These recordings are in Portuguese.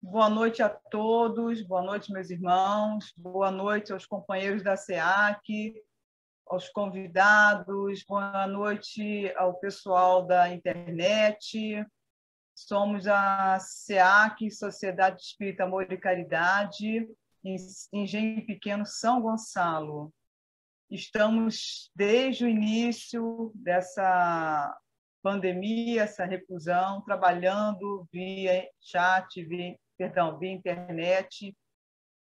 Boa noite a todos, boa noite, meus irmãos, boa noite aos companheiros da SEAC, aos convidados, boa noite ao pessoal da internet. Somos a SEAC, Sociedade Espírita Amor e Caridade, em Engenho Pequeno, São Gonçalo. Estamos desde o início dessa pandemia, essa reclusão, trabalhando via chat, via internet,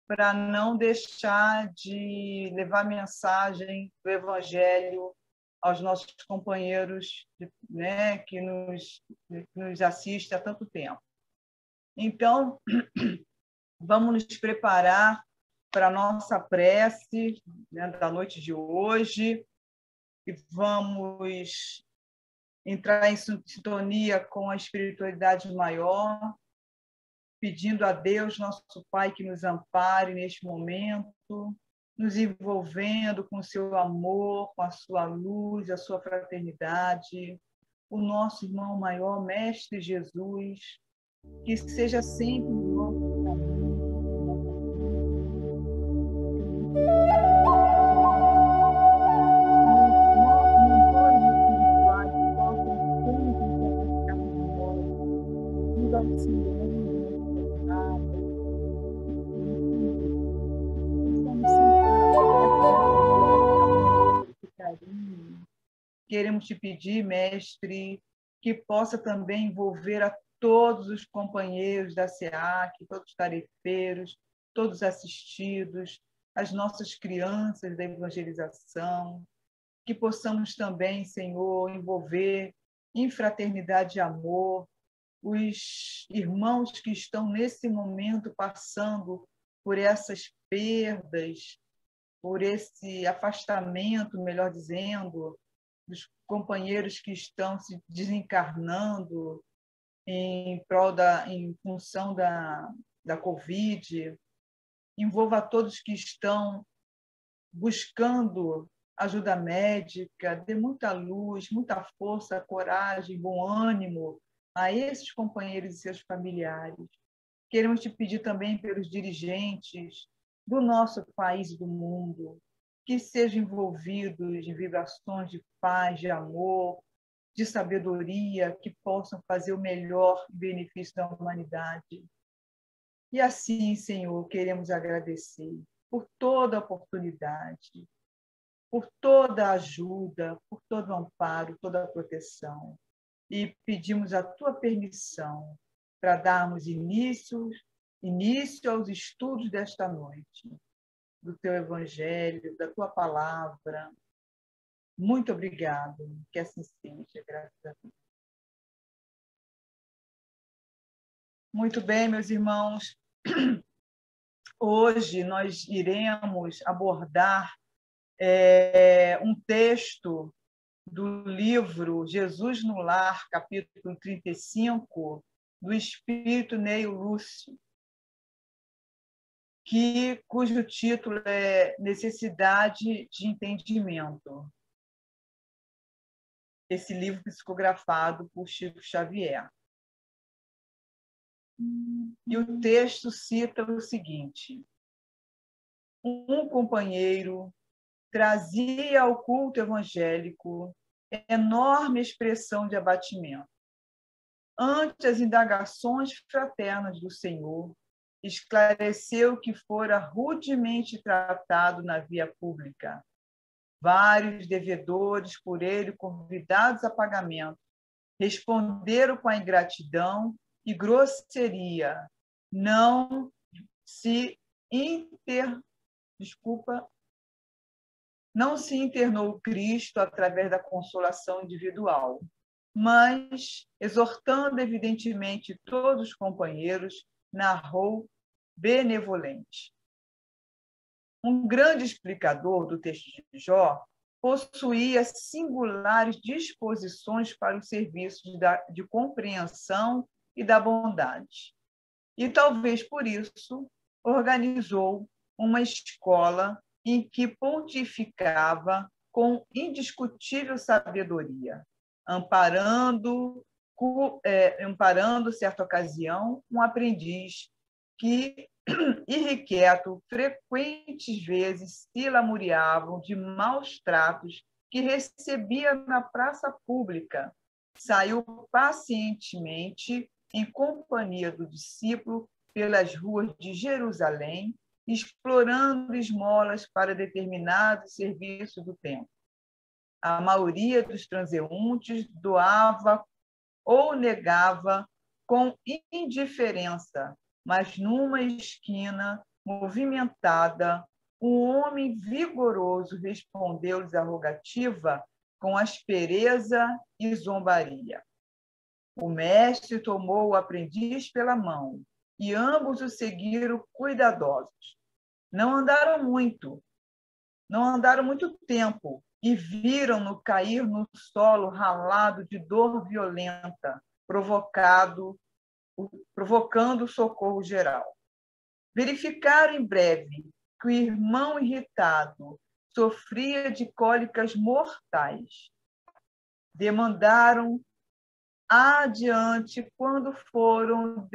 para não deixar de levar mensagem do Evangelho aos nossos companheiros, né, que nos assistem há tanto tempo. Então, vamos nos preparar para a nossa prece, né, da noite de hoje, e vamos entrar em sintonia com a espiritualidade maior, pedindo a Deus, nosso Pai, que nos ampare neste momento, nos envolvendo com o seu amor, com a sua luz, a sua fraternidade, o nosso irmão maior, Mestre Jesus, que seja sempre o nosso caminho. Queremos te pedir, mestre, que possa também envolver a todos os companheiros da SEAC, todos os tarefeiros, todos os assistidos, as nossas crianças da evangelização, que possamos também, Senhor, envolver em fraternidade e amor os irmãos que estão nesse momento passando por essas perdas, por esse afastamento, melhor dizendo, dos companheiros que estão se desencarnando em função da Covid. Envolva a todos que estão buscando ajuda médica, dê muita luz, muita força, coragem, bom ânimo a esses companheiros e seus familiares. Queremos te pedir também pelos dirigentes do nosso país e do mundo, que sejam envolvidos em vibrações de paz, de amor, de sabedoria, que possam fazer o melhor em benefício da humanidade. E assim, Senhor, queremos agradecer por toda a oportunidade, por toda a ajuda, por todo o amparo, toda a proteção. E pedimos a tua permissão para darmos início aos estudos desta noite, do teu Evangelho, da tua palavra. Muito obrigado, que assim seja, graças a Deus. Muito bem, meus irmãos, hoje nós iremos abordar um texto do livro Jesus no Lar, capítulo 35, do Espírito Neio Lúcio, cujo título é Necessidade de Entendimento. Esse livro psicografado por Chico Xavier. E o texto cita o seguinte: um companheiro trazia ao culto evangélico enorme expressão de abatimento. Ante as indagações fraternas do Senhor, esclareceu que fora rudemente tratado na via pública. Vários devedores, por ele convidados a pagamento, responderam com a ingratidão e grosseria. Não se internou Cristo através da consolação individual, mas, exortando evidentemente todos os companheiros, narrou benevolente. Um grande explicador do texto de Jó possuía singulares disposições para o serviço de compreensão e da bondade. E talvez por isso organizou uma escola em que pontificava com indiscutível sabedoria, amparando, certa ocasião, um aprendiz que, irrequieto, frequentes vezes se lamuriavam de maus tratos que recebia na praça pública. Saiu pacientemente, em companhia do discípulo, pelas ruas de Jerusalém, explorando esmolas para determinados serviços do templo. A maioria dos transeuntes doava ou negava com indiferença, mas numa esquina movimentada, um homem vigoroso respondeu-lhes a rogativa com aspereza e zombaria. O mestre tomou o aprendiz pela mão e ambos o seguiram cuidadosos. Não andaram muito tempo e viram-no cair no solo ralado de dor violenta, provocando socorro geral. Verificaram em breve que o irmão irritado sofria de cólicas mortais. Demandaram adiante quando foram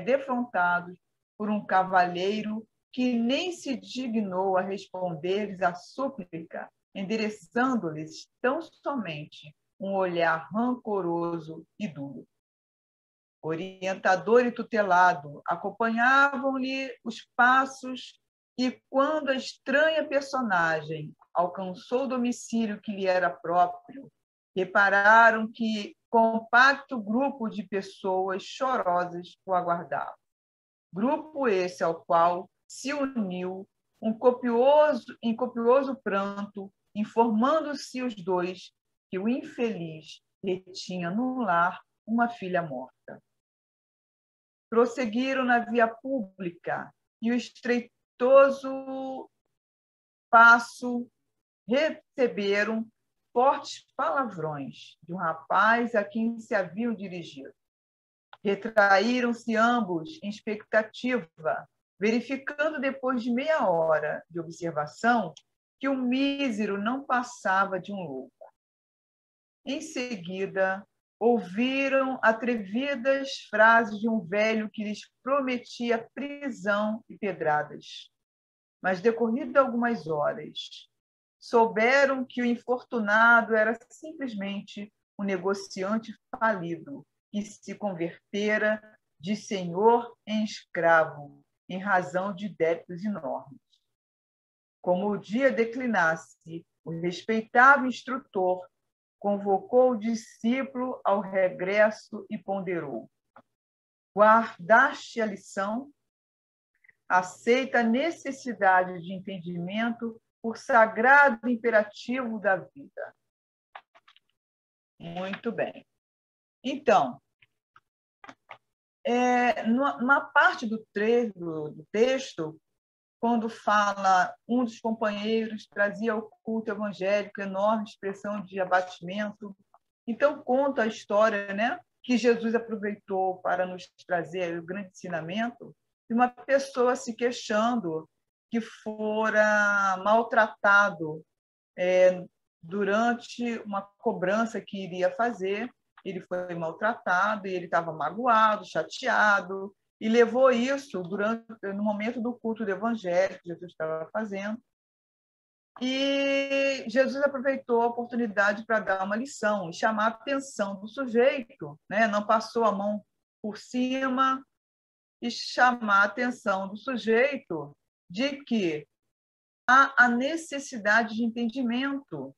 defrontados por um cavalheiro que nem se dignou a responder-lhes a súplica, endereçando-lhes tão somente um olhar rancoroso e duro. Orientador e tutelado acompanhavam-lhe os passos e, quando a estranha personagem alcançou o domicílio que lhe era próprio, repararam que compacto grupo de pessoas chorosas o aguardava. Grupo esse ao qual se uniu em copioso pranto, informando-se os dois que o infeliz retinha no lar uma filha morta. Prosseguiram na via pública e o estreitoso passo receberam fortes palavrões de um rapaz a quem se haviam dirigido. Retraíram-se ambos em expectativa, verificando depois de meia hora de observação que o mísero não passava de um louco. Em seguida, ouviram atrevidas frases de um velho que lhes prometia prisão e pedradas. Mas, decorridas algumas horas, souberam que o infortunado era simplesmente um negociante falido que se convertera de senhor em escravo, em razão de débitos enormes. Como o dia declinasse, o respeitável instrutor convocou o discípulo ao regresso e ponderou: guardaste a lição? Aceita a necessidade de entendimento por sagrado imperativo da vida. Muito bem. Então, numa parte do texto, quando fala um dos companheiros trazia ao culto evangélico enorme expressão de abatimento, então conta a história, né, que Jesus aproveitou para nos trazer o grande ensinamento de uma pessoa se queixando que fora maltratado durante uma cobrança que iria fazer. Ele foi maltratado e ele estava magoado, chateado, e levou isso no momento do culto do evangelho que Jesus estava fazendo. E Jesus aproveitou a oportunidade para dar uma lição e chamar a atenção do sujeito, né? Não passou a mão por cima, e chamar a atenção do sujeito de que há a necessidade de entendimento,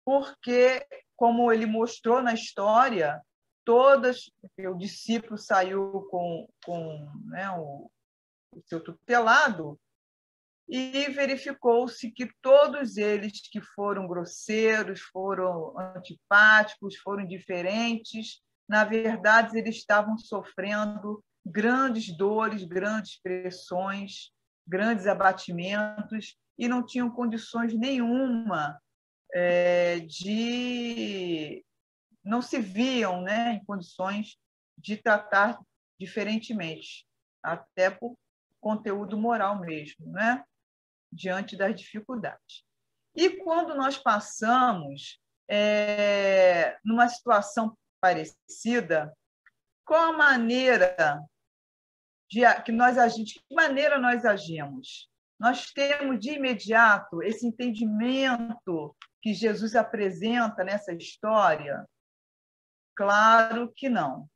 porque, como ele mostrou na história, o discípulo saiu com né, o seu tutelado e verificou-se que todos eles que foram grosseiros, foram antipáticos, foram indiferentes, na verdade, eles estavam sofrendo grandes dores, grandes pressões, grandes abatimentos e não tinham condições nenhuma não se viam, né, em condições de tratar diferentemente, até por conteúdo moral mesmo, né, diante das dificuldades. E quando nós passamos numa situação parecida, qual a maneira que nós agimos, de que maneira nós agimos? Nós temos de imediato esse entendimento que Jesus apresenta nessa história? Claro que não.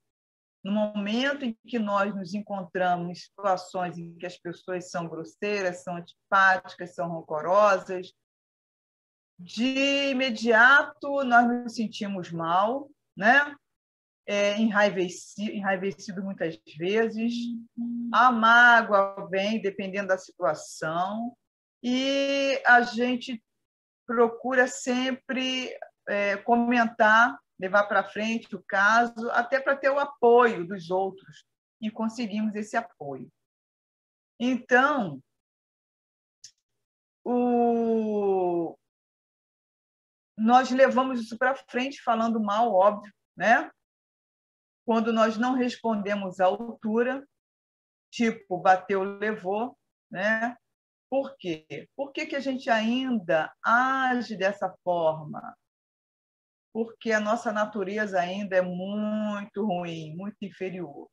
No momento em que nós nos encontramos em situações em que as pessoas são grosseiras, são antipáticas, são rancorosas, de imediato nós nos sentimos mal, né? Enraivecido muitas vezes, a mágoa vem dependendo da situação, e a gente procura sempre comentar, levar para frente o caso, até para ter o apoio dos outros, e conseguimos esse apoio. Então, nós levamos isso para frente falando mal, óbvio, né? Quando nós não respondemos à altura, tipo, bateu, levou, né? Por quê? Por que a gente ainda age dessa forma? Porque a nossa natureza ainda é muito ruim, muito inferior.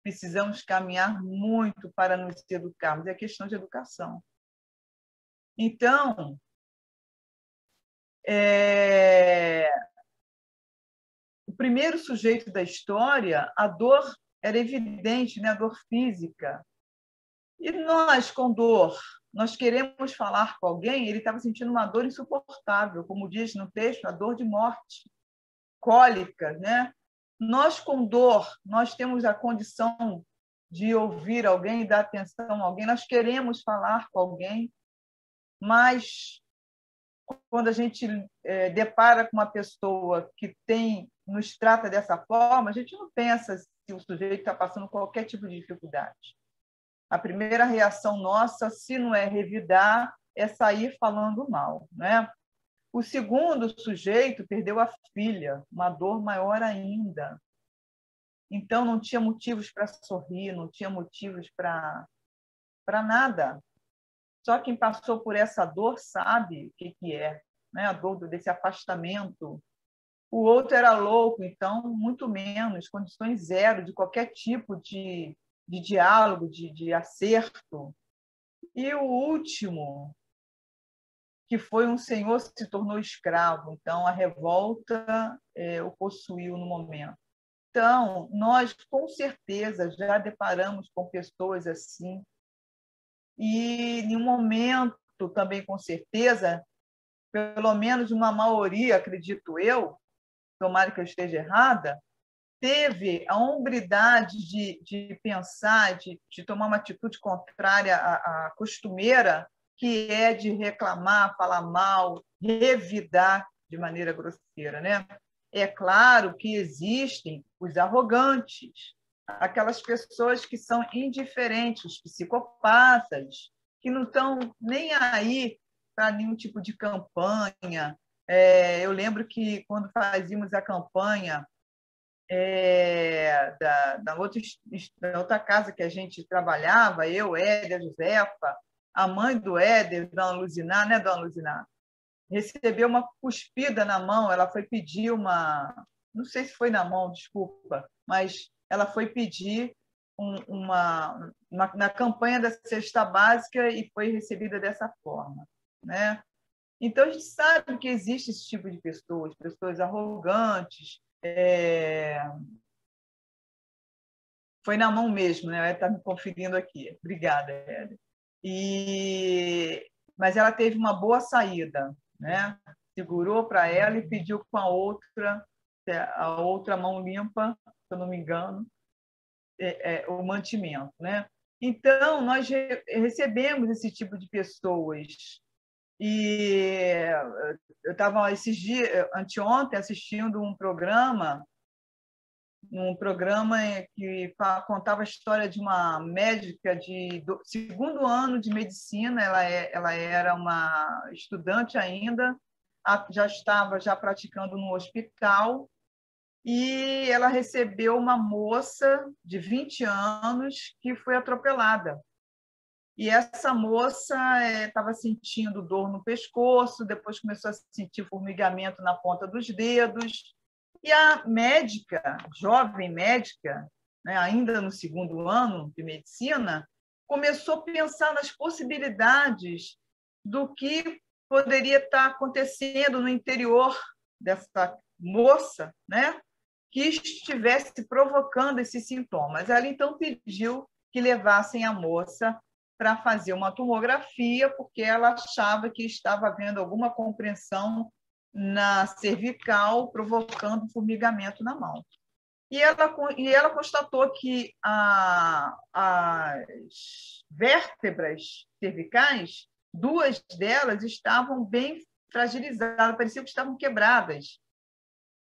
Precisamos caminhar muito para nos educarmos. É questão de educação. Então, o primeiro sujeito da história, a dor era evidente, né? A dor física. E nós, com dor, nós queremos falar com alguém, ele estava sentindo uma dor insuportável, como diz no texto, a dor de morte, cólica, né? Nós, com dor, nós temos a condição de ouvir alguém, dar atenção a alguém, nós queremos falar com alguém, mas quando a gente depara com uma pessoa que nos trata dessa forma, a gente não pensa se o sujeito está passando qualquer tipo de dificuldade. A primeira reação nossa, se não é revidar, é sair falando mal, né? O segundo sujeito perdeu a filha, uma dor maior ainda. Então, não tinha motivos para sorrir, não tinha motivos para nada. Só quem passou por essa dor sabe o que é, né? A dor desse afastamento. O outro era louco, então, muito menos, condições zero de qualquer tipo de diálogo, de acerto. E o último, que foi um senhor, se tornou escravo. Então, a revolta o possuiu no momento. Então, nós, com certeza, já deparamos com pessoas assim. E, em um momento, também, com certeza, pelo menos uma maioria, acredito eu, tomara que eu esteja errada, teve a hombridade de pensar, de tomar uma atitude contrária à costumeira, que é de reclamar, falar mal, revidar de maneira grosseira, né? É claro que existem os arrogantes, aquelas pessoas que são indiferentes, os psicopatas, que não estão nem aí para nenhum tipo de campanha. Eu lembro que, quando fazíamos a campanha da outra casa que a gente trabalhava, eu, Éder, Josefa, a mãe do Éder, Dona Luziná, né, Dona Luziná? Recebeu uma cuspida na mão, ela foi pedir não sei se foi na mão, desculpa, mas ela foi pedir na campanha da cesta básica e foi recebida dessa forma, né? Então, a gente sabe que existe esse tipo de pessoas arrogantes. Foi na mão mesmo, né? Ela está me conferindo aqui. Obrigada, Hélia. Mas ela teve uma boa saída, né? Segurou para ela e pediu com a outra mão limpa, se eu não me engano, o mantimento, né? Então, nós recebemos esse tipo de pessoas. E eu estava anteontem, assistindo um programa que contava a história de uma médica do segundo ano de medicina. Ela era uma estudante ainda, já estava praticando no hospital, e ela recebeu uma moça de 20 anos que foi atropelada. E essa moça estava sentindo dor no pescoço, depois começou a sentir formigamento na ponta dos dedos. E a médica, jovem médica, né, ainda no segundo ano de medicina, começou a pensar nas possibilidades do que poderia estar acontecendo no interior dessa moça, né, que estivesse provocando esses sintomas. Ela, então, pediu que levassem a moça para fazer uma tomografia, porque ela achava que estava havendo alguma compressão na cervical, provocando formigamento na mão. E ela constatou que as vértebras cervicais, 2 delas estavam bem fragilizadas, parecia que estavam quebradas.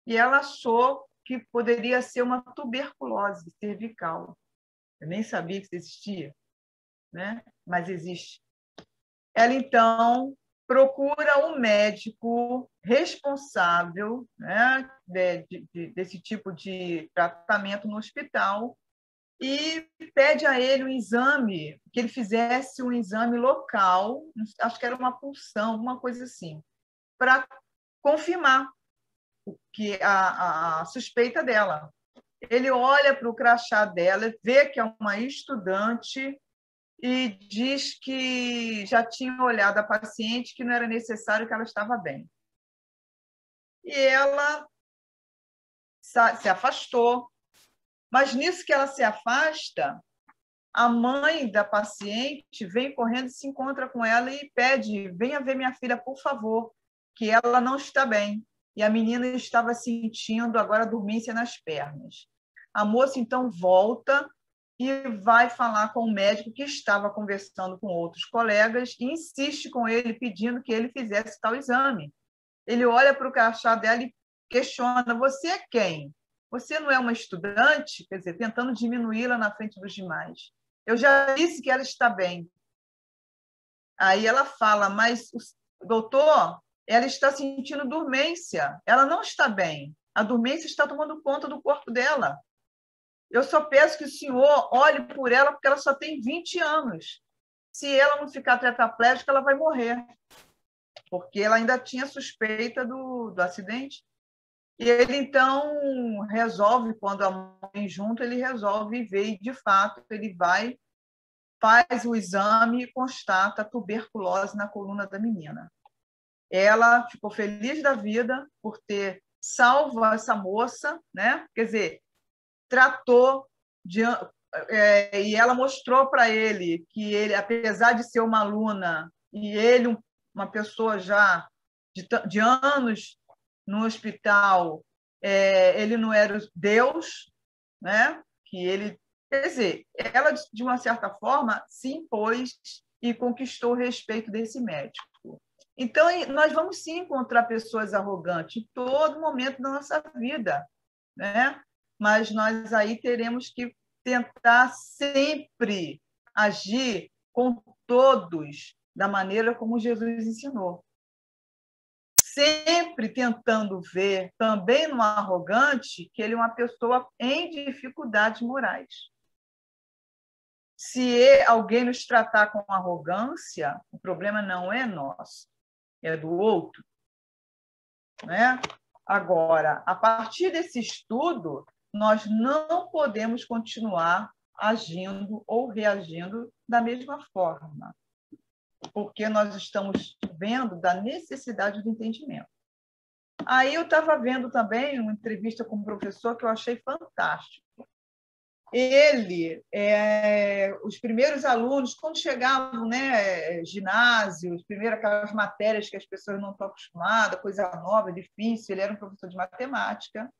E ela achou que poderia ser uma tuberculose cervical. Eu nem sabia que isso existia, né? Mas existe. Ela, então, procura um médico responsável, né, desse tipo de tratamento no hospital e pede a ele um exame, que ele fizesse um exame local, acho que era uma punção, uma coisa assim, para confirmar que a suspeita dela. Ele olha para o crachá dela, vê que é uma estudante e diz que já tinha olhado a paciente, que não era necessário, que ela estava bem. E ela se afastou. Mas nisso que ela se afasta, a mãe da paciente vem correndo e se encontra com ela e pede: venha ver minha filha, por favor, que ela não está bem. E a menina estava sentindo agora dormência nas pernas. A moça, então, volta e vai falar com o médico que estava conversando com outros colegas e insiste com ele, pedindo que ele fizesse tal exame. Ele olha para o crachá dela e questiona: você é quem? Você não é uma estudante? Quer dizer, tentando diminuí-la na frente dos demais. Eu já disse que ela está bem. Aí ela fala: mas, doutor, ela está sentindo dormência. Ela não está bem. A dormência está tomando conta do corpo dela. Eu só peço que o senhor olhe por ela, porque ela só tem 20 anos. Se ela não ficar tetraplégica, ela vai morrer, porque ela ainda tinha suspeita do acidente. E ele, então, resolve, quando a mãe junto, ele resolve ver, e, de fato, ele vai, faz o exame e constata tuberculose na coluna da menina. Ela ficou feliz da vida por ter salvo essa moça, né? Quer dizer, tratou e ela mostrou para ele que ele, apesar de ser uma aluna e ele uma pessoa já de anos no hospital, ele não era Deus, né? Que ele, quer dizer, ela de uma certa forma se impôs e conquistou o respeito desse médico. Então, nós vamos sim encontrar pessoas arrogantes em todo momento da nossa vida, né? Mas nós aí teremos que tentar sempre agir com todos da maneira como Jesus ensinou. Sempre tentando ver também no arrogante que ele é uma pessoa em dificuldades morais. Se alguém nos tratar com arrogância, o problema não é nosso, é do outro, né? Agora, a partir desse estudo, nós não podemos continuar agindo ou reagindo da mesma forma, porque nós estamos vendo da necessidade do entendimento. Aí eu estava vendo também uma entrevista com um professor que eu achei fantástico. Ele, os primeiros alunos, quando chegavam, né, ginásio, as primeiras aquelas matérias que as pessoas não estão acostumadas, coisa nova, difícil, ele era um professor de matemática,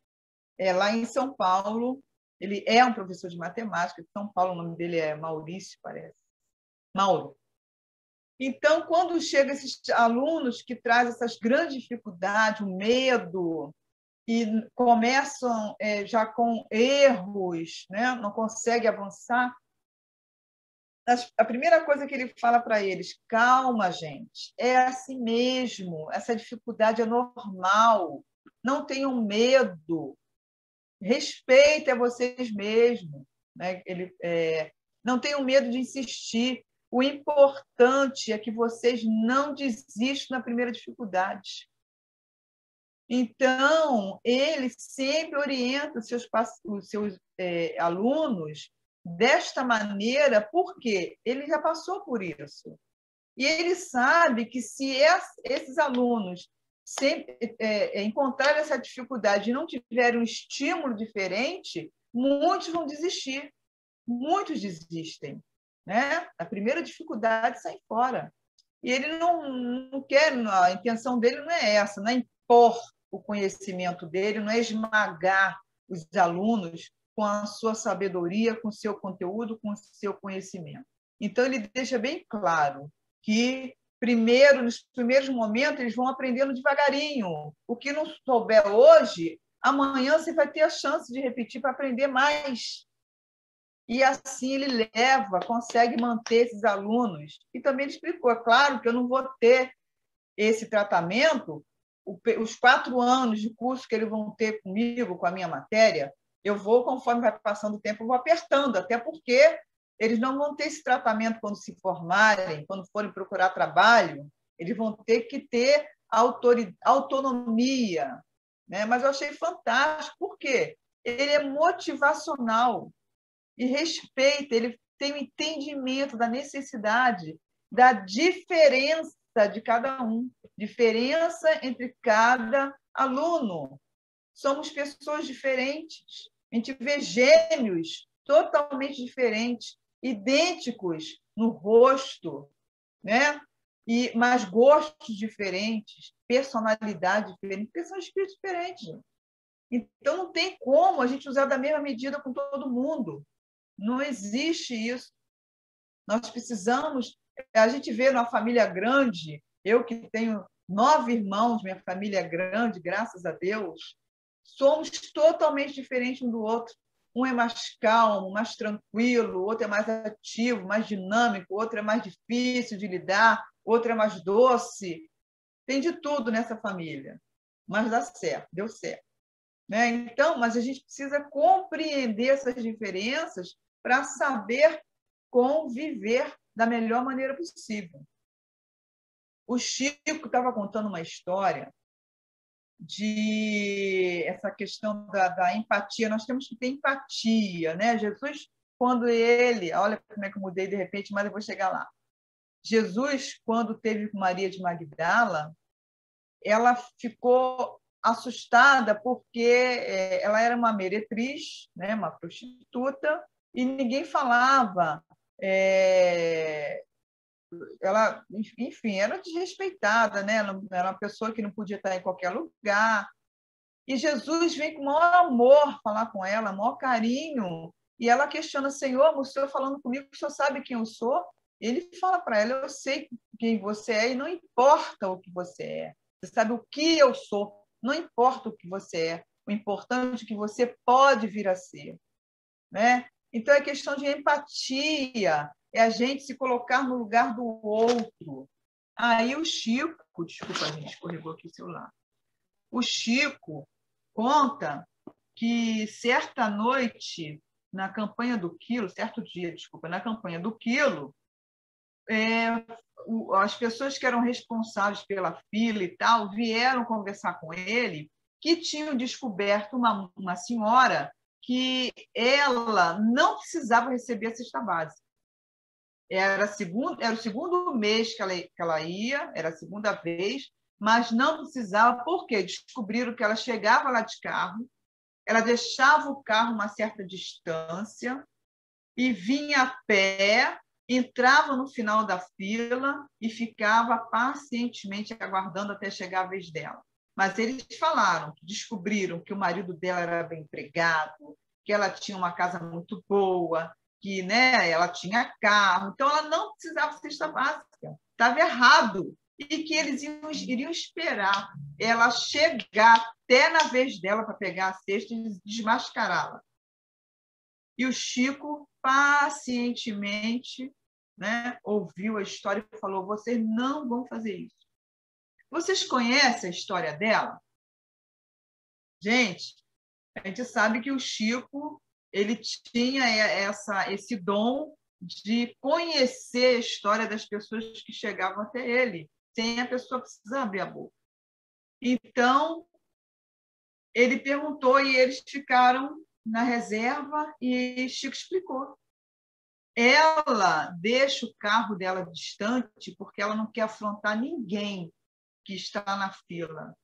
lá em São Paulo. Ele é um professor de matemática de São Paulo, o nome dele é Maurício, parece. Mauro. Então, quando chegam esses alunos que trazem essas grandes dificuldades, o medo, e começam já com erros, né? Não conseguem avançar, a primeira coisa que ele fala para eles: calma, gente, é assim mesmo, essa dificuldade é normal, não tenham medo, respeitem a vocês mesmos, né? Não tenham medo de insistir. O importante é que vocês não desistam na primeira dificuldade. Então, ele sempre orienta os seus alunos desta maneira, porque ele já passou por isso. E ele sabe que se esses alunos sempre encontrarem essa dificuldade e não tiverem um estímulo diferente, muitos vão desistir. Muitos desistem. Né? A primeira dificuldade sai fora. E ele não quer, a intenção dele não é essa, não é impor o conhecimento dele, não é esmagar os alunos com a sua sabedoria, com o seu conteúdo, com o seu conhecimento. Então, ele deixa bem claro que, primeiro, nos primeiros momentos, eles vão aprendendo devagarinho. O que não souber hoje, amanhã você vai ter a chance de repetir para aprender mais. E assim ele consegue manter esses alunos. E também ele explicou, é claro que eu não vou ter esse tratamento, os 4 anos de curso que eles vão ter comigo, com a minha matéria, eu vou, conforme vai passando o tempo, eu vou apertando, até porque eles não vão ter esse tratamento quando se formarem, quando forem procurar trabalho, eles vão ter que ter autonomia. Né? Mas eu achei fantástico, por quê? Ele é motivacional e respeita, ele tem o entendimento da necessidade, da diferença de cada um, diferença entre cada aluno. Somos pessoas diferentes, a gente vê gêmeos totalmente diferentes, idênticos no rosto, né? Mas gostos diferentes, personalidade diferente, porque são espíritos diferentes. Então, não tem como a gente usar da mesma medida com todo mundo. Não existe isso. Nós precisamos. A gente vê numa família grande, eu que tenho 9 irmãos, minha família é grande, graças a Deus, somos totalmente diferentes um do outro. Um é mais calmo, mais tranquilo, o outro é mais ativo, mais dinâmico, o outro é mais difícil de lidar, o outro é mais doce. Tem de tudo nessa família, mas dá certo, deu certo. Né? Então, mas a gente precisa compreender essas diferenças para saber conviver da melhor maneira possível. O Chico estava contando uma história de essa questão da empatia. Nós temos que ter empatia, né? Jesus, quando ele... Olha como é que eu mudei de repente, mas eu vou chegar lá. Jesus, quando teve com Maria de Magdala, ela ficou assustada porque ela era uma meretriz, né, uma prostituta, e ninguém falava. Ela, enfim, era desrespeitada, né? Ela era uma pessoa que não podia estar em qualquer lugar. E Jesus vem com o maior amor falar com ela, maior carinho, e ela questiona: Senhor, o Senhor falando comigo, o Senhor sabe quem eu sou? Ele fala para ela: eu sei quem você é e não importa o que você é. Você sabe o que eu sou, não importa o que você é. O importante é que você pode vir a ser. Né? Então, é questão de empatia, é a gente se colocar no lugar do outro. Aí o Chico, desculpa, a gente escorregou aqui o celular. O Chico conta que certa noite, na campanha do Quilo, certo dia, desculpa, na campanha do Quilo, as pessoas que eram responsáveis pela fila e tal vieram conversar com ele, que tinham descoberto uma senhora que ela não precisava receber a cesta básica. Era o segundo mês que ela ia, era a segunda vez, mas não precisava, porque descobriram que ela chegava lá de carro, ela deixava o carro uma certa distância e vinha a pé, entrava no final da fila e ficava pacientemente aguardando até chegar a vez dela. Mas eles falaram, descobriram que o marido dela era bem empregado, que ela tinha uma casa muito boa, que, né, ela tinha carro, então ela não precisava de cesta básica. Estava errado. E que eles iriam esperar ela chegar até na vez dela para pegar a cesta e desmascará-la. E o Chico, pacientemente, né, ouviu a história e falou: vocês não vão fazer isso. Vocês conhecem a história dela? Gente, a gente sabe que o Chico ele tinha esse dom de conhecer a história das pessoas que chegavam até ele, sem a pessoa precisar abrir a boca. Então, ele perguntou e eles ficaram na reserva e Chico explicou. Ela deixa o carro dela distante porque ela não quer afrontar ninguém que está na fila.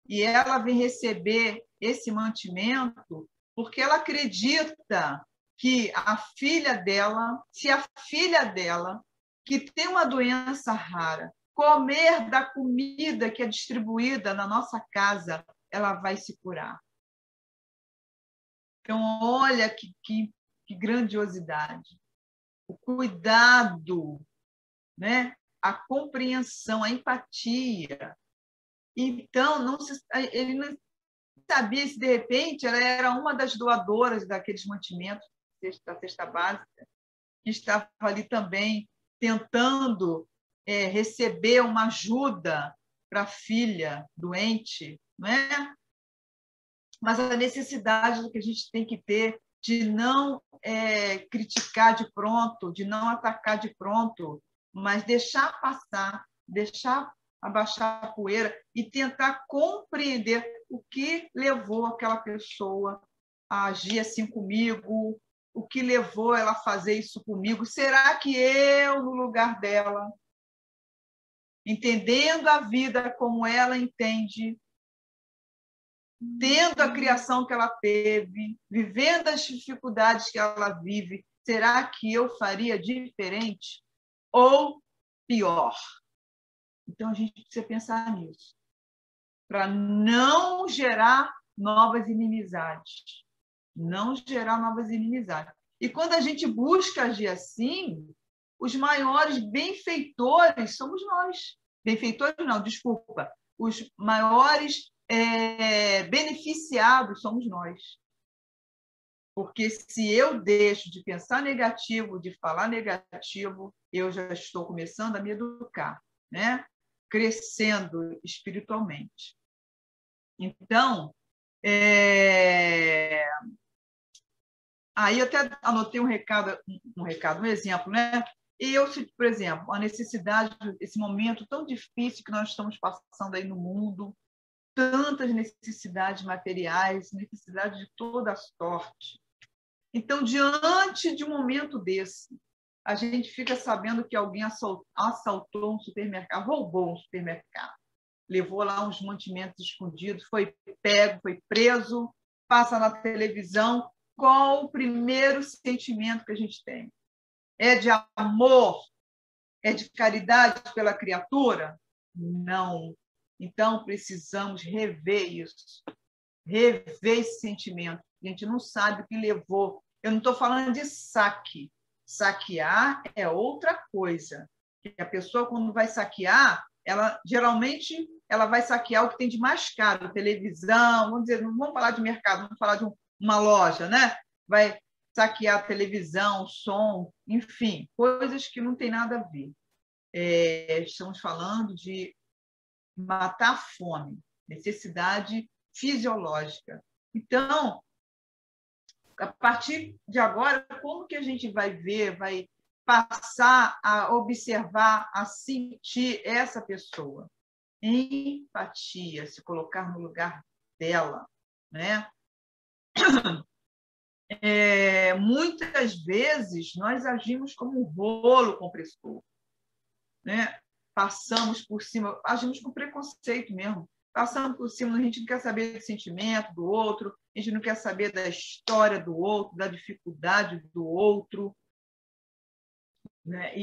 E ela vem receber esse mantimento porque ela acredita que a filha dela, se a filha dela, que tem uma doença rara, comer da comida que é distribuída na nossa casa, ela vai se curar. Então, olha que grandiosidade. O cuidado, né? A compreensão, a empatia. Então, ele não sabia se, de repente, ela era uma das doadoras daqueles mantimentos da cesta básica, que estava ali também tentando receber uma ajuda para a filha doente, não é? Mas a necessidade que a gente tem que ter de não criticar de pronto, de não atacar de pronto, mas deixar passar, deixar abaixar a poeira e tentar compreender o que levou aquela pessoa a agir assim comigo, o que levou ela a fazer isso comigo. Será que eu, no lugar dela, entendendo a vida como ela entende, tendo a criação que ela teve, vivendo as dificuldades que ela vive, será que eu faria diferente ou pior? Então, a gente precisa pensar nisso, para não gerar novas inimizades. Não gerar novas inimizades. E quando a gente busca agir assim, os maiores benfeitores somos nós. Benfeitores não, desculpa. Os maiores beneficiados somos nós. Porque se eu deixo de pensar negativo, de falar negativo, eu já estou começando a me educar, né? Crescendo espiritualmente. Então, aí eu até anotei um exemplo, né? Eu, por exemplo, a necessidade, esse momento tão difícil que nós estamos passando aí no mundo, tantas necessidades materiais, necessidades de toda sorte. Então, diante de um momento desse, a gente fica sabendo que alguém assaltou um supermercado, roubou um supermercado, levou lá uns mantimentos escondidos, foi pego, foi preso, passa na televisão. Qual o primeiro sentimento que a gente tem? É de amor? É de caridade pela criatura? Não. Então, precisamos rever isso, rever esse sentimento. A gente não sabe o que levou. Eu não estou falando de saque. Saquear é outra coisa. A pessoa, quando vai saquear, ela geralmente vai saquear o que tem de mais caro, televisão, vamos dizer, não vamos falar de mercado, vamos falar de uma loja, né? Vai saquear televisão, som, enfim, coisas que não tem nada a ver. Estamos falando de matar a fome, necessidade fisiológica. Então, a partir de agora, como que a gente vai ver, vai passar a observar, a sentir essa pessoa? Empatia, se colocar no lugar dela, né? Muitas vezes nós agimos como um rolo compressor, né? Passamos por cima, agimos com preconceito mesmo, passamos por cima, a gente não quer saber do sentimento do outro, a gente não quer saber da história do outro, da dificuldade do outro, né?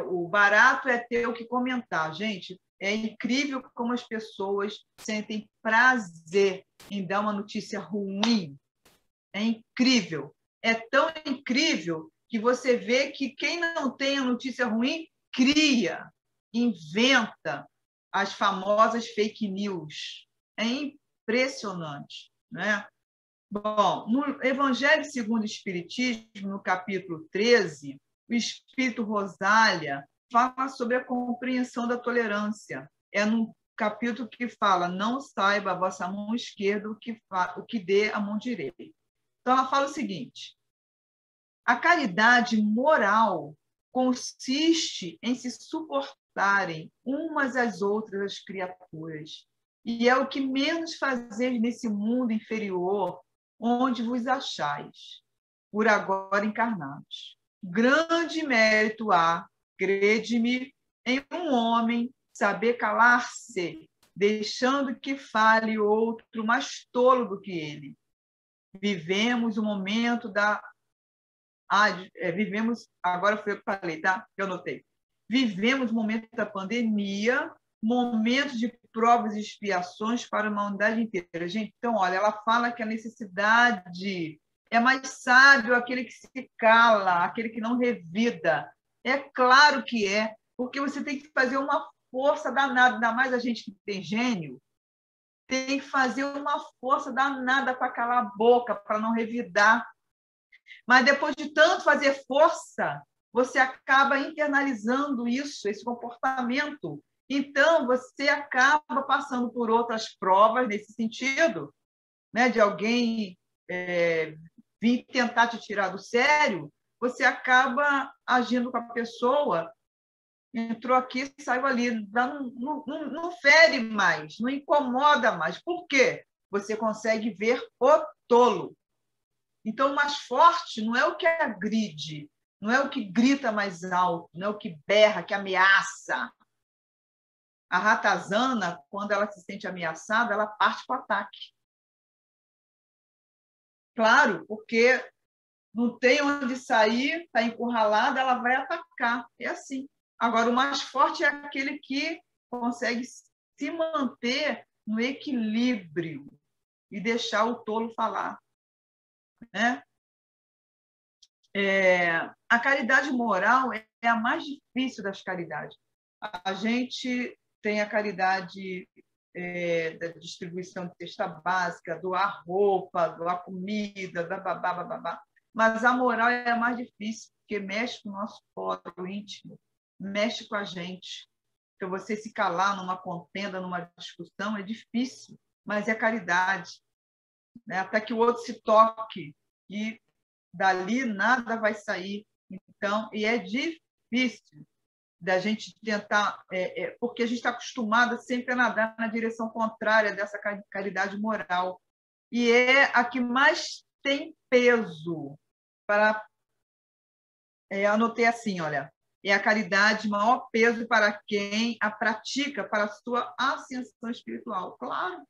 O barato é ter o que comentar, gente. É incrível como as pessoas sentem prazer em dar uma notícia ruim. É incrível. É tão incrível que você vê que quem não tem a notícia ruim cria, inventa as famosas fake news. É impressionante, né? Bom, no Evangelho segundo o Espiritismo, no capítulo 13, o Espírito Rosália fala sobre a compreensão da tolerância. É no capítulo que fala: não saiba a vossa mão esquerda o que dê a mão direita. Então, ela fala o seguinte: a caridade moral consiste em se suportarem umas às outras as criaturas e é o que menos fazeis nesse mundo inferior, onde vos achais, por agora encarnados. Grande mérito há, crede-me, em um homem saber calar-se, deixando que fale outro mais tolo do que ele. Vivemos o momento da... vivemos... Agora foi eu que falei, tá? Eu anotei. Vivemos o momento da pandemia, momentos de provas e expiações para a humanidade inteira. Gente, então, olha, ela fala que a necessidade é mais sábio aquele que se cala, aquele que não revida. É claro que é, porque você tem que fazer uma força danada, ainda mais a gente que tem gênio, tem que fazer uma força danada para calar a boca, para não revidar. Mas depois de tanto fazer força, você acaba internalizando isso, esse comportamento. Então, você acaba passando por outras provas nesse sentido, né, de alguém vir tentar te tirar do sério, você acaba agindo com a pessoa, entrou aqui, saiu ali, não fere mais, não incomoda mais. Por quê? Você consegue ver o tolo. Então, o mais forte não é o que agride, não é o que grita mais alto, não é o que berra, que ameaça. A ratazana, quando ela se sente ameaçada, ela parte para o ataque. Claro, porque não tem onde sair, está encurralada, ela vai atacar. É assim. Agora, o mais forte é aquele que consegue se manter no equilíbrio e deixar o tolo falar, né? A caridade moral é a mais difícil das caridades. A gente tem a caridade da distribuição de cesta básica, doar roupa, doar comida, babá, babá. Mas a moral é a mais difícil, porque mexe com o nosso foro íntimo, mexe com a gente. Então, você se calar numa contenda, numa discussão, é difícil, mas é caridade, né? Até que o outro se toque e dali nada vai sair. Então, e é difícil da gente tentar, porque a gente está acostumada sempre a nadar na direção contrária dessa caridade moral. E é a que mais tem peso para... anotei assim, olha, é a caridade de maior peso para quem a pratica para a sua ascensão espiritual. Claro,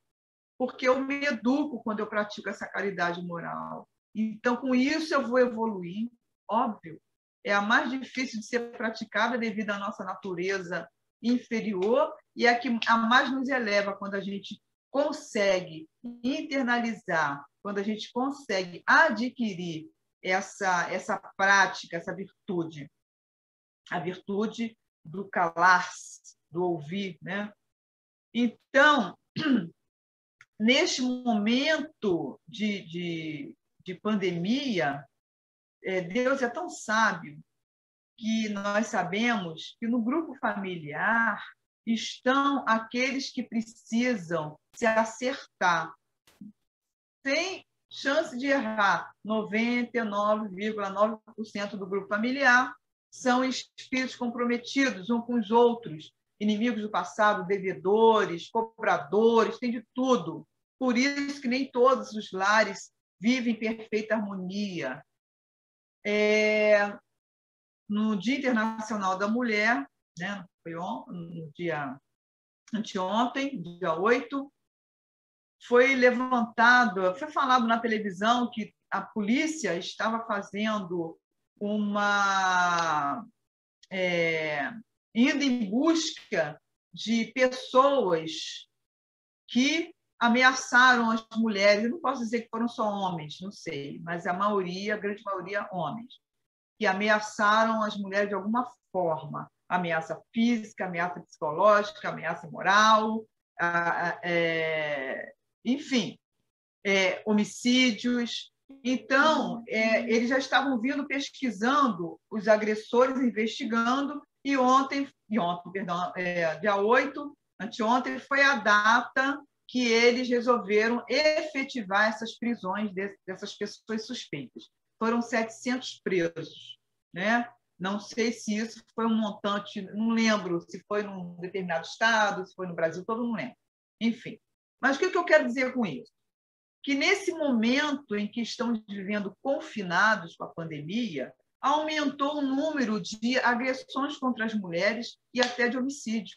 porque eu me educo quando eu pratico essa caridade moral. Então, com isso, eu vou evoluir, óbvio. É a mais difícil de ser praticada devido à nossa natureza inferior e é a que a mais nos eleva quando a gente consegue internalizar, quando a gente consegue adquirir essa prática, essa virtude, a virtude do calar-se, do ouvir, né? Então, neste momento de pandemia, Deus é tão sábio que nós sabemos que no grupo familiar estão aqueles que precisam se acertar. Sem chance de errar, 99,9% do grupo familiar são espíritos comprometidos uns com os outros, inimigos do passado, devedores, cobradores, tem de tudo. Por isso que nem todos os lares vivem em perfeita harmonia. No Dia Internacional da Mulher, né, foi no dia anteontem, dia 8, foi levantado, foi falado na televisão que a polícia estava fazendo indo em busca de pessoas que ameaçaram as mulheres. Eu não posso dizer que foram só homens, não sei, mas a grande maioria, homens, que ameaçaram as mulheres de alguma forma. Ameaça física, ameaça psicológica, ameaça moral, enfim, homicídios. Então, eles já estavam vindo pesquisando os agressores, investigando, e ontem, perdão, dia 8, anteontem, foi a data que eles resolveram efetivar essas prisões dessas pessoas suspeitas. Foram 700 presos, né? Não sei se isso foi um montante, não lembro se foi num determinado estado, se foi no Brasil todo, não lembro. Enfim, Mas o que eu quero dizer com isso? Que nesse momento em que estamos vivendo confinados com a pandemia, aumentou o número de agressões contra as mulheres e até de homicídio,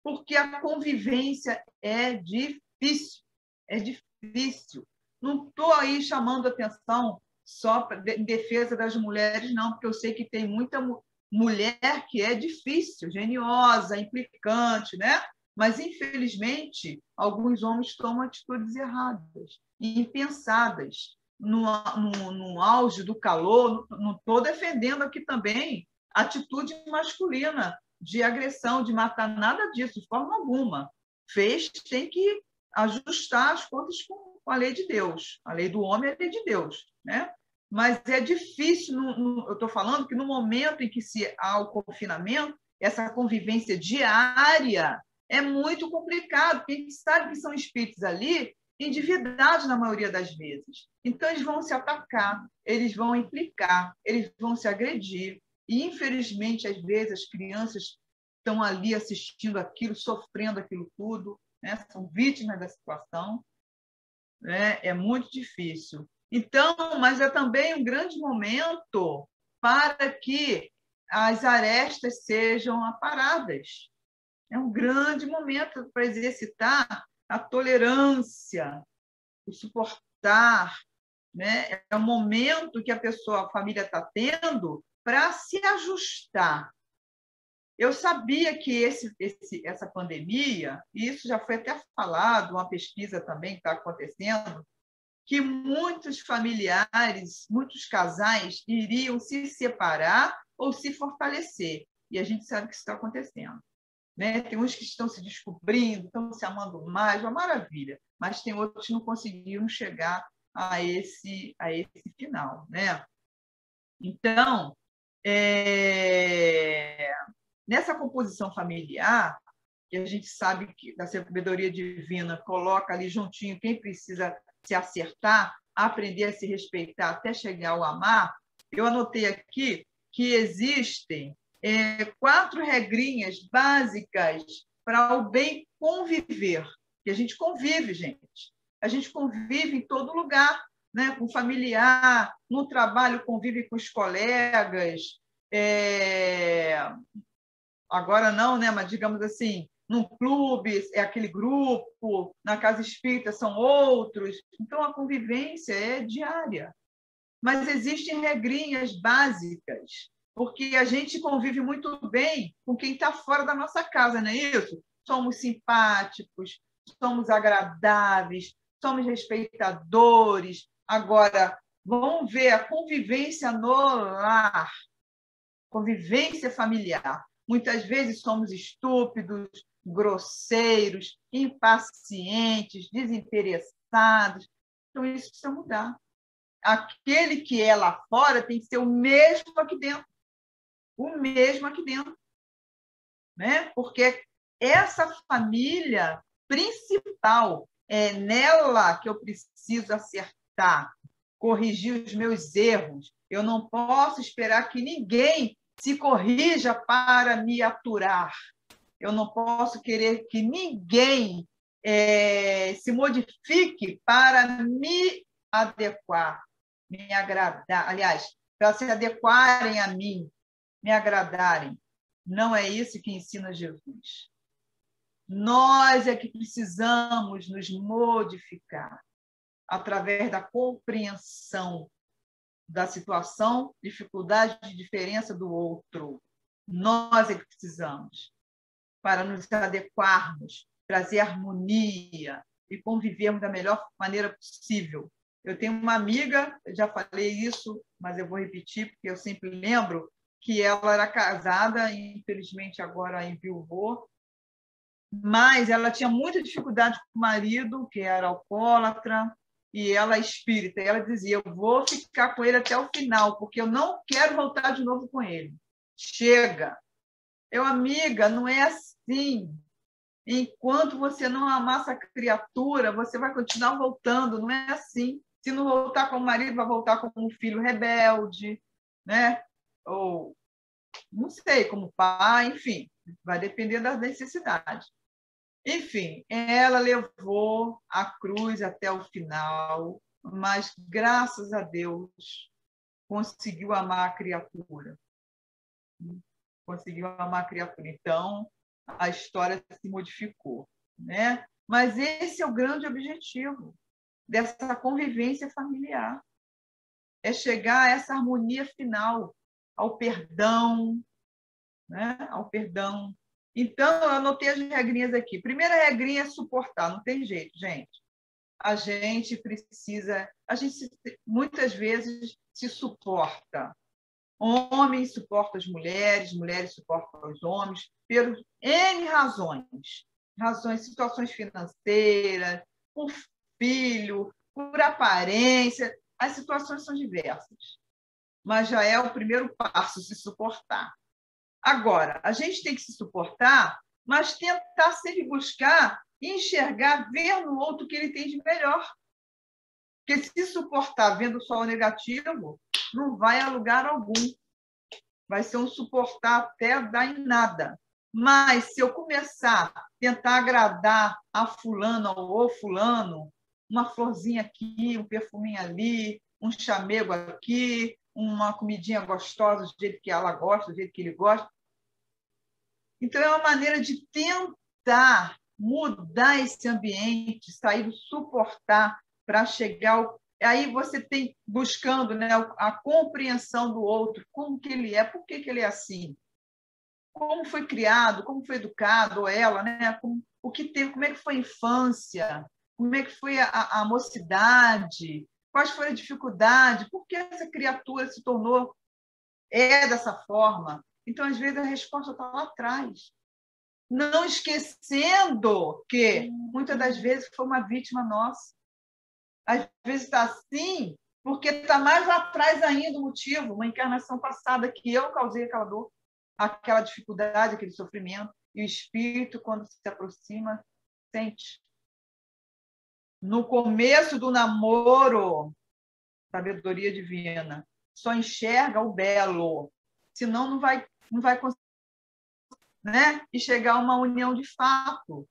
porque a convivência é difícil, é difícil. Não estou aí chamando atenção só em defesa das mulheres, não, porque eu sei que tem muita mulher que é difícil, geniosa, implicante, né? Mas, infelizmente, alguns homens tomam atitudes erradas e impensadas. No auge do calor, não estou defendendo aqui também a atitude masculina de agressão, de matar, nada disso, de forma alguma. Tem que ajustar as contas com a lei de Deus. A lei do homem é a lei de Deus, né? Mas é difícil, eu estou falando que no momento em que há o confinamento, essa convivência diária é muito complicado, porque a gente sabe que são espíritos ali endividados na maioria das vezes. Então, eles vão se atacar, eles vão implicar, eles vão se agredir. E, infelizmente, às vezes, as crianças estão ali assistindo aquilo, sofrendo aquilo tudo, né? São vítimas da situação. Né? É muito difícil. Então, mas é também um grande momento para que as arestas sejam aparadas. É um grande momento para exercitar a tolerância, o suportar, né? É um momento que a família está tendo para se ajustar. Eu sabia que essa pandemia, e isso já foi até falado, uma pesquisa também que está acontecendo, que muitos familiares, muitos casais iriam se separar ou se fortalecer. E a gente sabe que isso está acontecendo. Né? Tem uns que estão se descobrindo, estão se amando mais, uma maravilha, mas tem outros que não conseguiram chegar a esse final. Né? Então, nessa composição familiar, que a gente sabe que a sabedoria divina coloca ali juntinho quem precisa se acertar, aprender a se respeitar até chegar ao amar, eu anotei aqui que existem 4 regrinhas básicas para o bem conviver. Que a gente convive, gente. A gente convive em todo lugar, né? Com familiar, no trabalho convive com os colegas. Agora não, né? Mas digamos assim, num clube é aquele grupo, na casa espírita são outros. Então, a convivência é diária. Mas existem regrinhas básicas, porque a gente convive muito bem com quem está fora da nossa casa, não é isso? Somos simpáticos, somos agradáveis, somos respeitadores. Agora, vamos ver a convivência no lar, convivência familiar. Muitas vezes somos estúpidos, grosseiros, impacientes, desinteressados. Então, isso precisa mudar. Aquele que é lá fora tem que ser o mesmo aqui dentro. O mesmo aqui dentro. Né? Porque essa família principal é nela que eu preciso acertar, corrigir os meus erros. Eu não posso esperar que ninguém se corrija para me aturar. Eu não posso querer que ninguém se modifique para me adequar, me agradar. Aliás, para se adequarem a mim, me agradarem. Não é isso que ensina Jesus. Nós é que precisamos nos modificar através da compreensão da situação, dificuldade de diferença do outro. Nós é que precisamos para nos adequarmos, trazer harmonia e convivermos da melhor maneira possível. Eu tenho uma amiga, já falei isso, mas eu vou repetir, porque eu sempre lembro que ela era casada, e infelizmente agora enviuvou, mas ela tinha muita dificuldade com o marido, que era alcoólatra, e ela é espírita. E ela dizia, eu vou ficar com ele até o final, porque eu não quero voltar de novo com ele. Chega! Amiga, não é assim. Enquanto você não amar essa criatura, você vai continuar voltando, não é assim. Se não voltar como marido, vai voltar como um filho rebelde, né? Ou, não sei, como pai, enfim, vai depender das necessidades. Enfim, ela levou a cruz até o final, mas, graças a Deus, conseguiu amar a criatura. Conseguiu amar a criatura. Então, a história se modificou, né? Mas esse é o grande objetivo dessa convivência familiar. É chegar a essa harmonia final, ao perdão, né? Ao perdão. Então, eu anotei as regrinhas aqui. Primeira regrinha é suportar, não tem jeito, gente. A gente precisa, muitas vezes se suporta. Homens suportam as mulheres, mulheres suportam os homens, por N razões. Razões, situações financeiras, por filho, por aparência. As situações são diversas. Mas já é o primeiro passo, se suportar. Agora, a gente tem que se suportar, mas tentar sempre buscar enxergar, ver no outro o que ele tem de melhor. Porque se suportar vendo só o negativo, não vai a lugar algum. Vai ser um suportar até dar em nada. Mas se eu começar a tentar agradar a fulano ou fulano, uma florzinha aqui, um perfuminho ali, um chamego aqui, uma comidinha gostosa do jeito que ela gosta, do jeito que ele gosta. Então, é uma maneira de tentar mudar esse ambiente, sair do suportar para chegar ao... Aí você tem buscando, né, a compreensão do outro, como que ele é, por que ele é assim, como foi criado, como foi educado, ou ela, né, como é que foi a infância, como é que foi a mocidade, quais foram as dificuldades, por que essa criatura se tornou dessa forma. Então, às vezes, a resposta está lá atrás. Não esquecendo que, muitas das vezes, foi uma vítima nossa. Às vezes está assim, porque está mais lá atrás ainda o motivo, uma encarnação passada que eu causei aquela dor, aquela dificuldade, aquele sofrimento. E o espírito, quando se aproxima, sente. No começo do namoro, sabedoria divina, só enxerga o belo, senão não vai conseguir, né? E chegar a uma união de fato,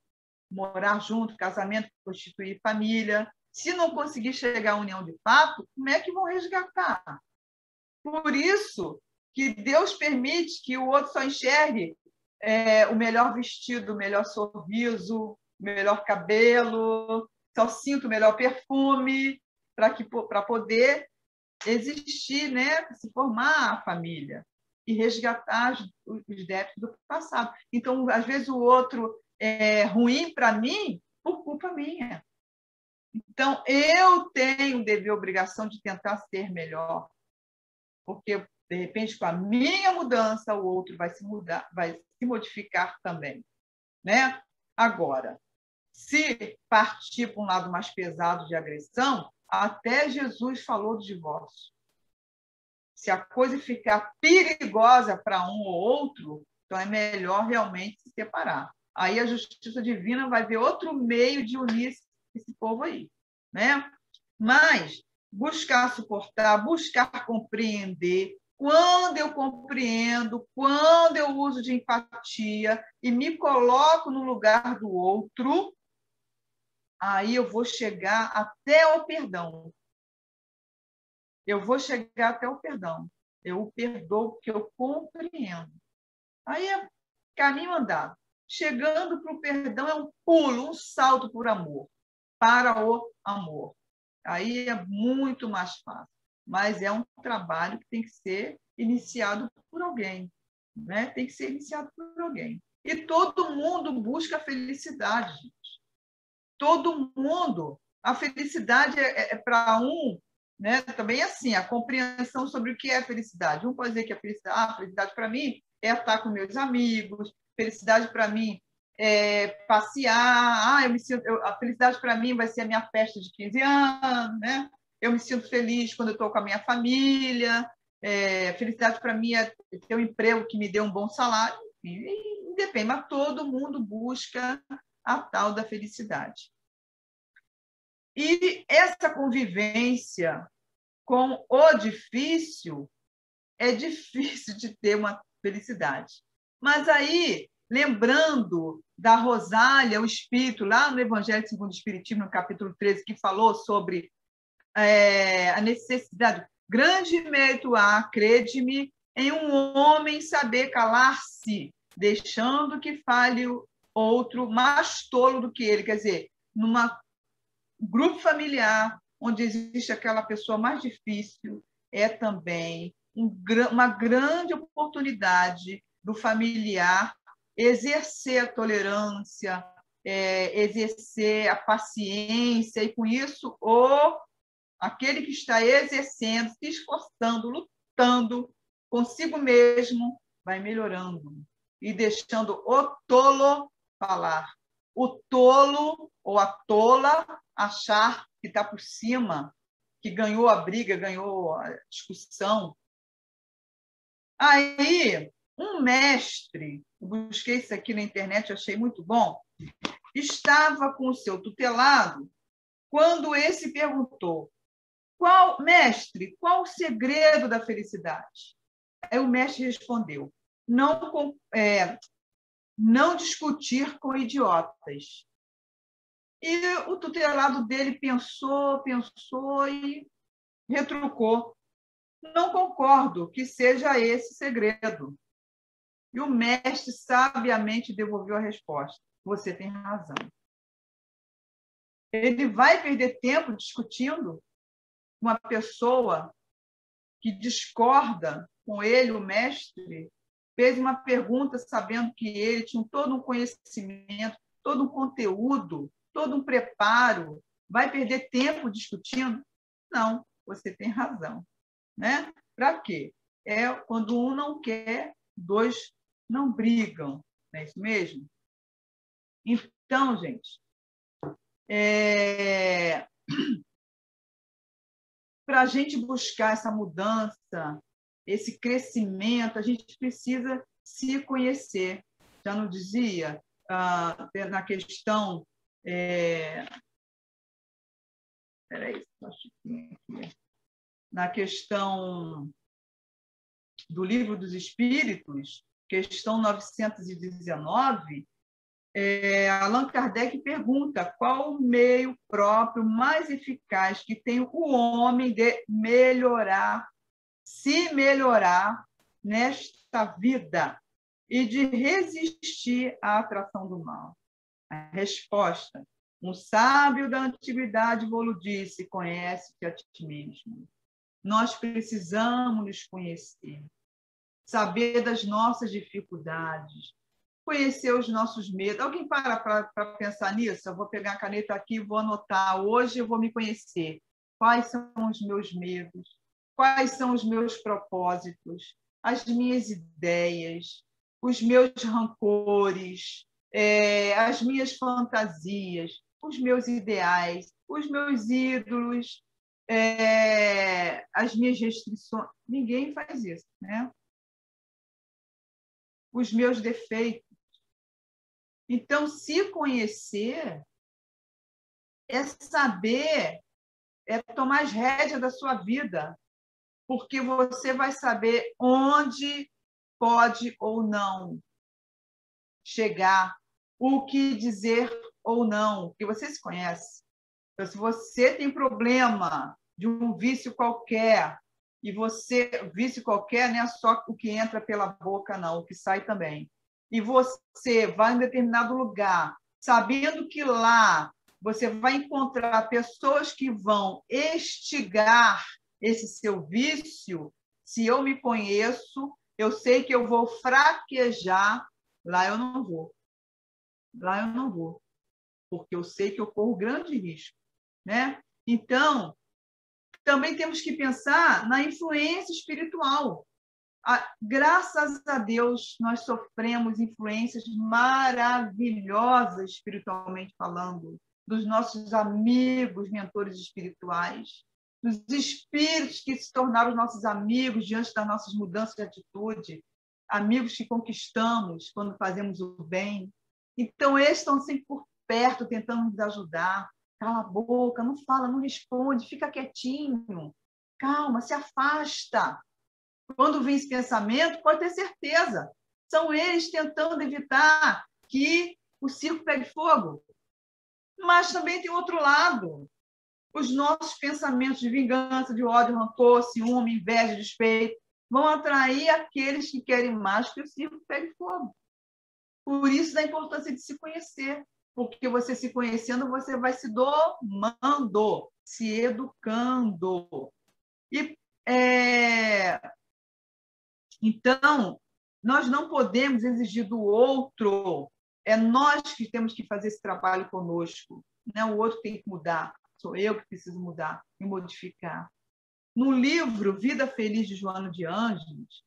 morar junto, casamento, constituir família. Se não conseguir chegar à união de fato, como é que vão resgatar? Por isso que Deus permite que o outro só enxergue o melhor vestido, o melhor sorriso, o melhor cabelo, só sinta o melhor perfume, para poder existir, né? Se formar a família e resgatar os débitos do passado. Então, às vezes, o outro é ruim para mim por culpa minha. Então, eu tenho dever, obrigação de tentar ser melhor, porque, de repente, com a minha mudança, o outro vai se mudar, vai se modificar também, né? Agora, se partir para um lado mais pesado de agressão, até Jesus falou do divórcio. Se a coisa ficar perigosa para um ou outro, então é melhor realmente se separar. Aí a justiça divina vai ver outro meio de unir esse povo aí, né? Mas buscar suportar, buscar compreender. Quando eu compreendo, quando eu uso de empatia e me coloco no lugar do outro, aí eu vou chegar até o perdão. Eu vou chegar até o perdão. Eu o perdoo porque eu compreendo. Aí é caminho andado. Chegando para o perdão é um pulo, um salto por amor, para o amor. Aí é muito mais fácil. Mas é um trabalho que tem que ser iniciado por alguém, né? Tem que ser iniciado por alguém. E todo mundo busca a felicidade, gente. Todo mundo. A felicidade é para um, né? Também assim, a compreensão sobre o que é felicidade. Um pode dizer que a felicidade para mim é estar com meus amigos, felicidade para mim é passear, a felicidade para mim vai ser a minha festa de 15 anos, né? Eu me sinto feliz quando eu estou com a minha família, felicidade para mim é ter um emprego que me dê um bom salário, e depende, mas todo mundo busca a tal da felicidade. E essa convivência com o difícil é difícil de ter uma felicidade. Mas aí lembrando da Rosália, o Espírito, lá no Evangelho segundo o Espiritismo, no capítulo 13, que falou sobre a necessidade. Grande mérito há, crede-me, em um homem saber calar-se, deixando que fale outro mais tolo do que ele. Quer dizer, num grupo familiar, onde existe aquela pessoa mais difícil, é também uma grande oportunidade do familiar exercer a tolerância, exercer a paciência, e com isso aquele que está exercendo, se esforçando, lutando consigo mesmo, vai melhorando e deixando o tolo falar. O tolo ou a tola achar que está por cima, que ganhou a briga, ganhou a discussão. Aí, um mestre, eu busquei isso aqui na internet, achei muito bom, estava com o seu tutelado quando esse perguntou: mestre, qual o segredo da felicidade? Aí o mestre respondeu: não discutir com idiotas. E o tutelado dele pensou e retrucou: não concordo que seja esse segredo. E o mestre sabiamente devolveu a resposta: você tem razão. Ele vai perder tempo discutindo com uma pessoa que discorda com ele, o mestre, fez uma pergunta sabendo que ele tinha todo um conhecimento, todo um conteúdo, todo um preparo. Vai perder tempo discutindo? Não, você tem razão. Né? Para quê? Quando um não quer, dois não brigam. Não é isso mesmo? Então, gente, para a gente buscar essa mudança, esse crescimento, a gente precisa se conhecer. Já não dizia na questão... na questão do Livro dos Espíritos, questão 919, Allan Kardec pergunta qual o meio próprio mais eficaz que tem o homem de se melhorar nesta vida e de resistir à atração do mal. A resposta: um sábio da antiguidade vos disse: conhece-te a ti mesmo. Nós precisamos nos conhecer, saber das nossas dificuldades, conhecer os nossos medos. Alguém para pensar nisso? Eu vou pegar a caneta aqui e vou anotar. Hoje eu vou me conhecer. Quais são os meus medos? Quais são os meus propósitos? As minhas ideias? Os meus rancores? As minhas fantasias? Os meus ideais? Os meus ídolos? As minhas restrições? Ninguém faz isso, né? Os meus defeitos. Então, se conhecer é saber, é tomar as rédeas da sua vida, porque você vai saber onde pode ou não chegar, o que dizer ou não, porque você se conhece. Então, se você tem problema de um vício qualquer, vício qualquer não é só o que entra pela boca, não, o que sai também. E você vai em determinado lugar, sabendo que lá você vai encontrar pessoas que vão instigar esse seu vício. Se eu me conheço, eu sei que eu vou fraquejar, lá eu não vou. Lá eu não vou, porque eu sei que eu corro grande risco, né? Então, também temos que pensar na influência espiritual. Graças a Deus, nós sofremos influências maravilhosas, espiritualmente falando, dos nossos amigos, mentores espirituais, dos espíritos que se tornaram nossos amigos diante das nossas mudanças de atitude, amigos que conquistamos quando fazemos o bem. Então, eles estão sempre por perto, tentando nos ajudar. Cala a boca, não fala, não responde, fica quietinho. Calma, se afasta. Quando vem esse pensamento, pode ter certeza, São eles tentando evitar que o circo pegue fogo. Mas também tem outro lado. Os nossos pensamentos de vingança, de ódio, rancor, ciúme, inveja, despeito, vão atrair aqueles que querem mais que o circo pegue fogo. Por isso a importância de se conhecer, porque você se conhecendo, você vai se domando, se educando. Então, nós não podemos exigir do outro, é nós que temos que fazer esse trabalho conosco, né? O outro tem que mudar, sou eu que preciso mudar e modificar. No livro Vida Feliz, de Joana de Ângeles,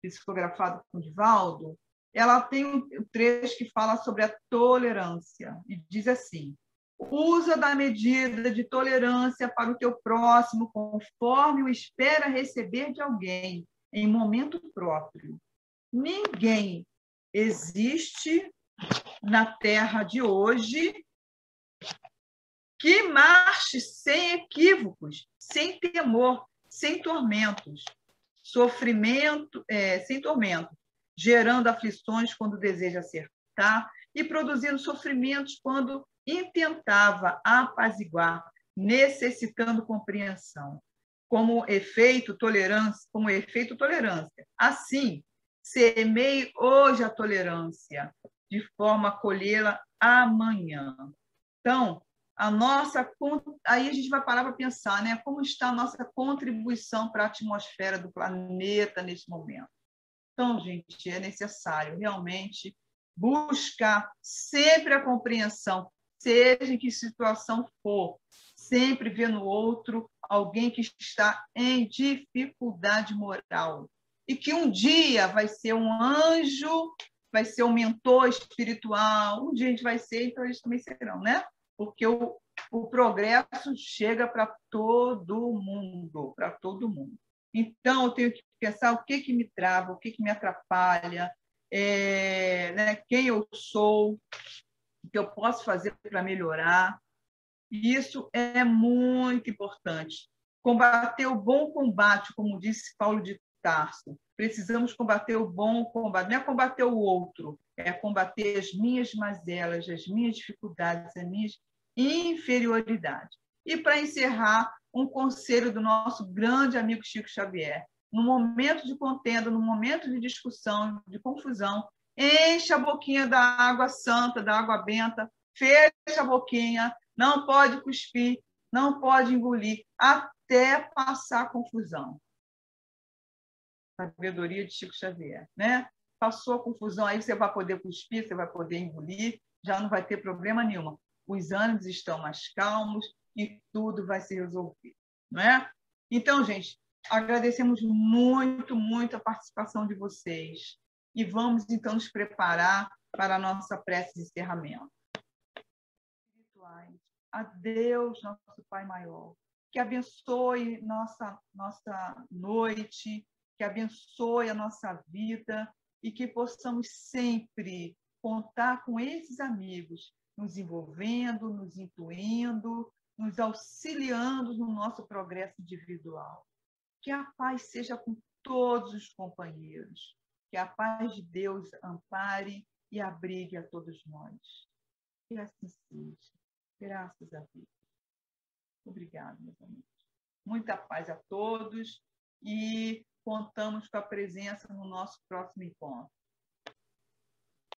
psicografado com Divaldo, ela tem um trecho que fala sobre a tolerância e diz assim: usa da medida de tolerância para o teu próximo conforme o espera receber de alguém em momento próprio. Ninguém existe na Terra de hoje que marche sem equívocos, sem temor, sem tormentos, sem tormento, gerando aflições quando deseja acertar e produzindo sofrimentos quando intentava apaziguar, necessitando compreensão, como efeito tolerância. Assim, semeie hoje a tolerância, de forma a colhê-la amanhã. Então, aí a gente vai parar para pensar, né? Como está a nossa contribuição para a atmosfera do planeta neste momento. Então, gente, é necessário realmente buscar sempre a compreensão, seja em que situação for, sempre ver no outro alguém que está em dificuldade moral e que um dia vai ser um anjo, vai ser um mentor espiritual, um dia a gente vai ser, então eles também serão, né? Porque o progresso chega para todo mundo, para todo mundo. Então, eu tenho que pensar o que me trava, o que me atrapalha, né, quem eu sou, o que eu posso fazer para melhorar. E isso é muito importante. Combater o bom combate, como disse Paulo de Tarso. Precisamos combater o bom combate. Não é combater o outro, é combater as minhas mazelas, as minhas dificuldades, as minhas inferioridades. E, para encerrar, um conselho do nosso grande amigo Chico Xavier. No momento de contenda, no momento de discussão, de confusão, enche a boquinha da água santa, da água benta, fecha a boquinha, não pode cuspir, não pode engolir, até passar a confusão. Sabedoria de Chico Xavier, né? Passou a confusão, aí você vai poder cuspir, você vai poder engolir, já não vai ter problema nenhum. Os ânimos estão mais calmos e tudo vai se resolver, não é? Então, gente, agradecemos muito, muito a participação de vocês e vamos, então, nos preparar para a nossa prece de encerramento. A Deus, nosso Pai maior, que abençoe nossa noite, que abençoe a nossa vida e que possamos sempre contar com esses amigos, nos envolvendo, nos incluindo, nos auxiliando no nosso progresso individual. Que a paz seja com todos os companheiros, que a paz de Deus ampare e abrigue a todos nós. Que assim seja. Graças a Deus. Obrigada, meus amigos. Muita paz a todos e contamos com a presença no nosso próximo encontro.